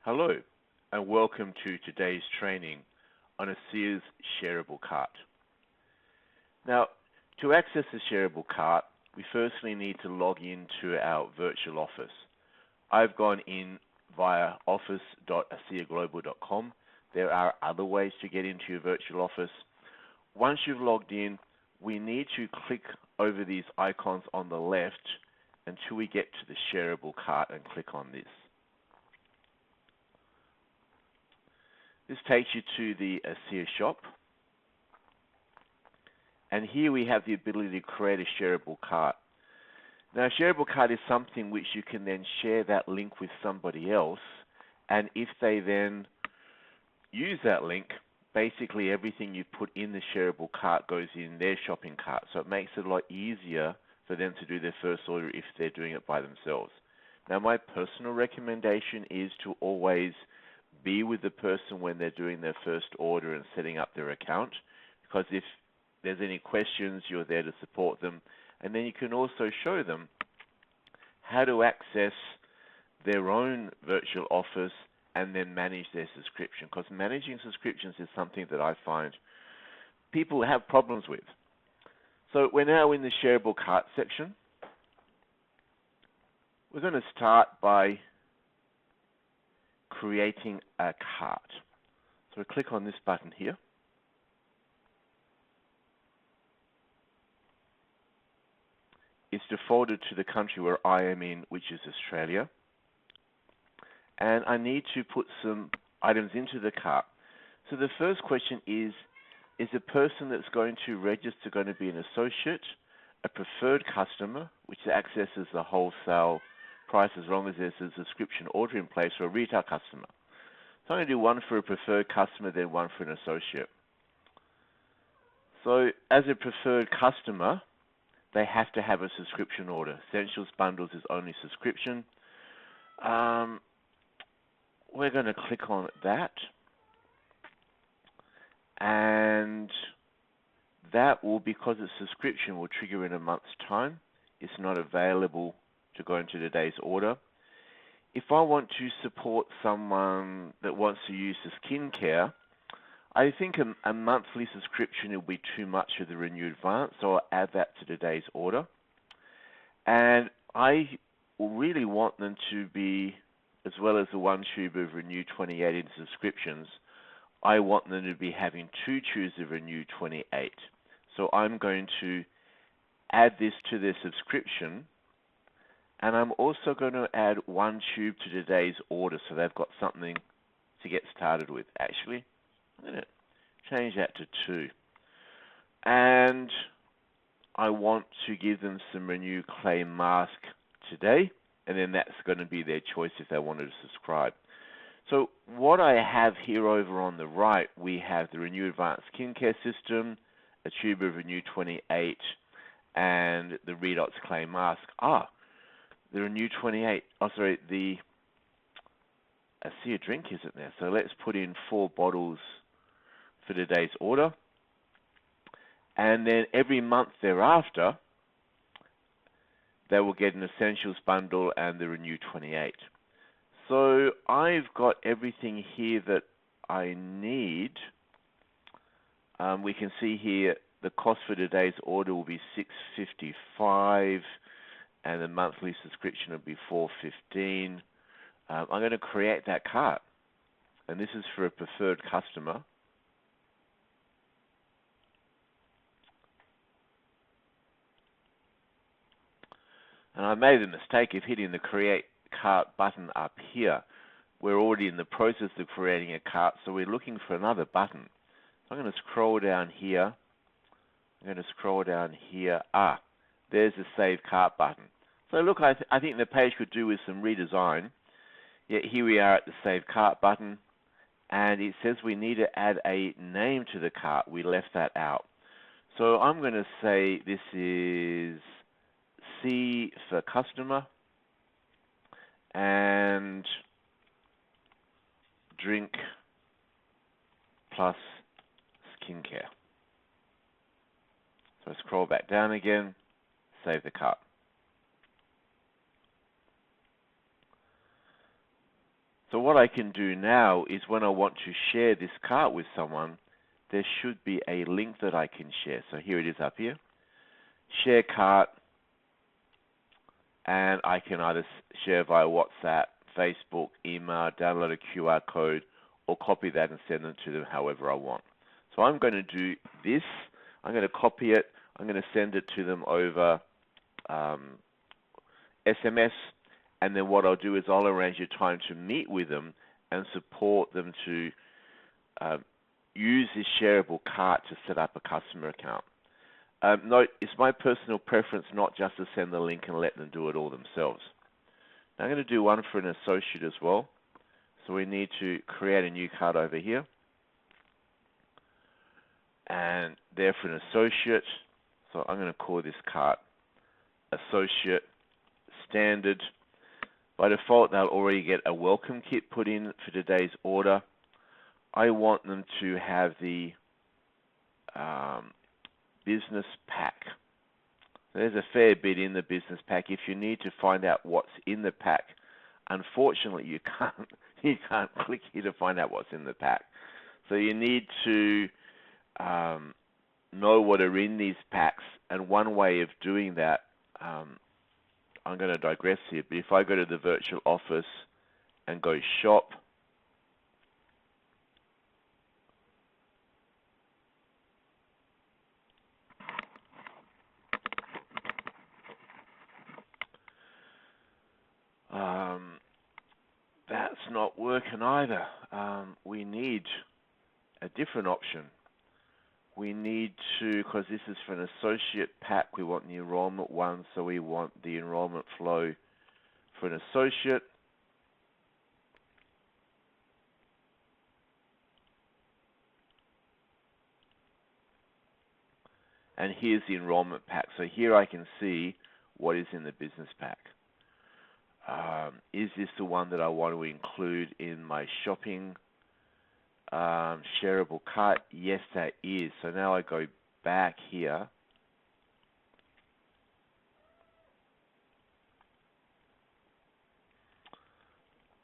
Hello, and welcome to today's training on ASEA's Shareable Cart. Now, to access the Shareable Cart, we firstly need to log into our virtual office. I've gone in via office.aseaglobal.com. There are other ways to get into your virtual office. Once you've logged in, we need to click over these icons on the left until we get to the Shareable Cart and click on this. This takes you to the ASEA shop, and here we have the ability to create a shareable cart. Now, a shareable cart is something which you can then share that link with somebody else, and if they then use that link, basically everything you put in the shareable cart goes in their shopping cart, so it makes it a lot easier for them to do their first order if they're doing it by themselves. Now, my personal recommendation is to always be with the person when they're doing their first order and setting up their account, because if there's any questions, you're there to support them, and then you can also show them how to access their own virtual office and then manage their subscription, because managing subscriptions is something that I find people have problems with. So we're now in the shareable cart section. We're going to start by creating a cart. So we click on this button here. It's defaulted to the country where I am in, which is Australia. And I need to put some items into the cart. So the first question is the person that's going to register going to be an associate, a preferred customer, which accesses the wholesale price as long as there's a subscription order in place, for a retail customer? So I'm going to do one for a preferred customer, then one for an associate. So as a preferred customer, they have to have a subscription order. Essentials Bundles is only subscription. We're going to click on that, and that will, because it's subscription, will trigger in a month's time. It's not available to go into today's order. If I want to support someone that wants to use the skincare, I think a monthly subscription will be too much of the Renew Advance, so I'll add that to today's order. And I really want them to be, as well as the one tube of Renew 28 in subscriptions, I want them to be having 2 tubes of Renew 28. So I'm going to add this to their subscription, and I'm also going to add 1 tube to today's order, so they've got something to get started with. Actually, I'm going to change that to 2. And I want to give them some Renew Clay Mask today, and then that's going to be their choice if they wanted to subscribe. So what I have here over on the right, we have the Renew Advanced Skincare System, a tube of Renew 28, and the Redox Clay Mask. The Renew 28, the ASEA drink isn't there. So let's put in 4 bottles for today's order. And then every month thereafter, they will get an Essentials Bundle and the Renew 28. So I've got everything here that I need. We can see here the cost for today's order will be $6.55. And the monthly subscription will be $4.15. I'm going to create that cart, and this is for a preferred customer. And I made a mistake of hitting the Create Cart button up here. We're already in the process of creating a cart, so we're looking for another button. So I'm going to scroll down here. There's the Save Cart button. So look, I think the page could do with some redesign. Yet here we are at the Save Cart button, and it says we need to add a name to the cart. We left that out. So I'm going to say this is C for customer, and drink plus skincare. So scroll back down again, save the cart. So what I can do now is when I want to share this cart with someone, there should be a link that I can share. So here it is up here, share cart, and I can either share via WhatsApp, Facebook, email, download a QR code, or copy that and send them to them however I want. So I'm going to do this. I'm going to copy it. I'm going to send it to them over SMS, and then what I'll do is I'll arrange a time to meet with them and support them to use this shareable cart to set up a customer account. Note, it's my personal preference not just to send the link and let them do it all themselves. Now I'm going to do one for an associate as well. So we need to create a new card over here. And there for an associate. So I'm going to call this card Associate Standard. By default, they'll already get a welcome kit put in for today's order. I want them to have the business pack. There's a fair bit in the business pack. If you need to find out what's in the pack, unfortunately you can't click here to find out what's in the pack. So you need to know what are in these packs, and one way of doing that, I'm going to digress here, but if I go to the virtual office and go shop, that's not working either. We need a different option. We need to, because this is for an associate pack, we want the enrollment one, so we want the enrollment flow for an associate. And here's the enrollment pack. So here I can see what is in the business pack. Is this the one that I want to include in my shopping shareable cart? Yes, that is. So now I go back here.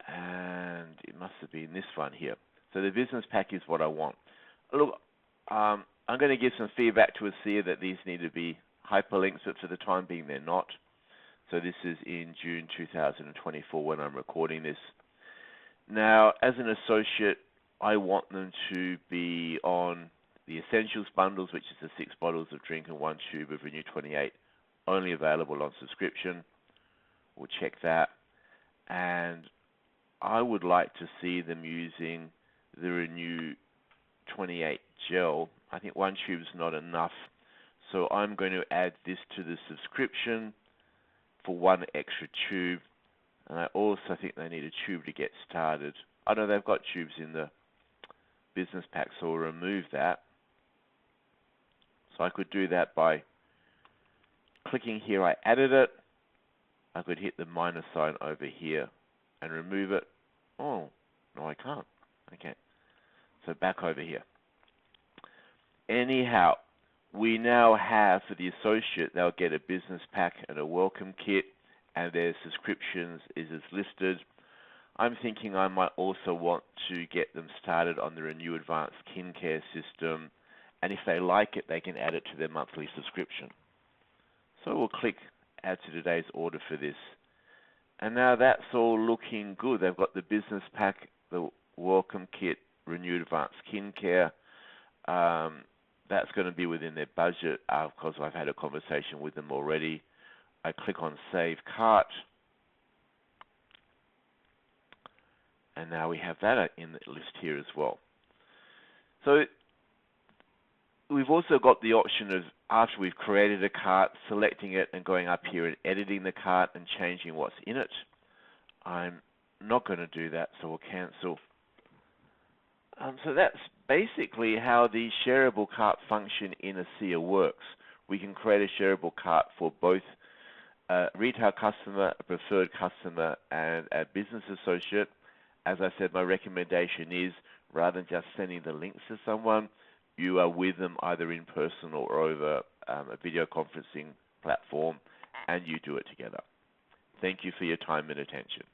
And it must have been this one here. So the business pack is what I want. Look, I'm going to give some feedback to ASEA that these need to be hyperlinks, but for the time being they're not. So this is in June 2024 when I'm recording this. Now, as an associate, I want them to be on the Essentials bundles, which is the 6 bottles of drink and 1 tube of Renew 28, only available on subscription. We'll check that. And I would like to see them using the Renew 28 gel. I think 1 tube is not enough. So I'm going to add this to the subscription for 1 extra tube. And I also think they need a tube to get started. I know they've got tubes in the business pack, so we'll remove that. So I could do that by clicking here. I added it. I could hit the minus sign over here and remove it. Oh, no, I can't. Okay. So back over here. Anyhow, we now have, for the associate, they'll get a business pack and a welcome kit, and their subscriptions is as listed. I'm thinking I might also want to get them started on the Renew Advanced Skin Care system, and if they like it, they can add it to their monthly subscription. So we'll click Add to Today's Order for this. And now that's all looking good. They've got the business pack, the welcome kit, Renewed Advanced Skin Care. That's going to be within their budget because I've had a conversation with them already. I click on Save Cart. And now we have that in the list here as well. So we've also got the option of, after we've created a cart, selecting it and going up here and editing the cart and changing what's in it. I'm not going to do that, so we'll cancel. So that's basically how the shareable cart function in ASEA works. We can create a shareable cart for both a retail customer, a preferred customer, and a business associate. As I said, my recommendation is, rather than just sending the links to someone, you are with them either in person or over a video conferencing platform, and you do it together. Thank you for your time and attention.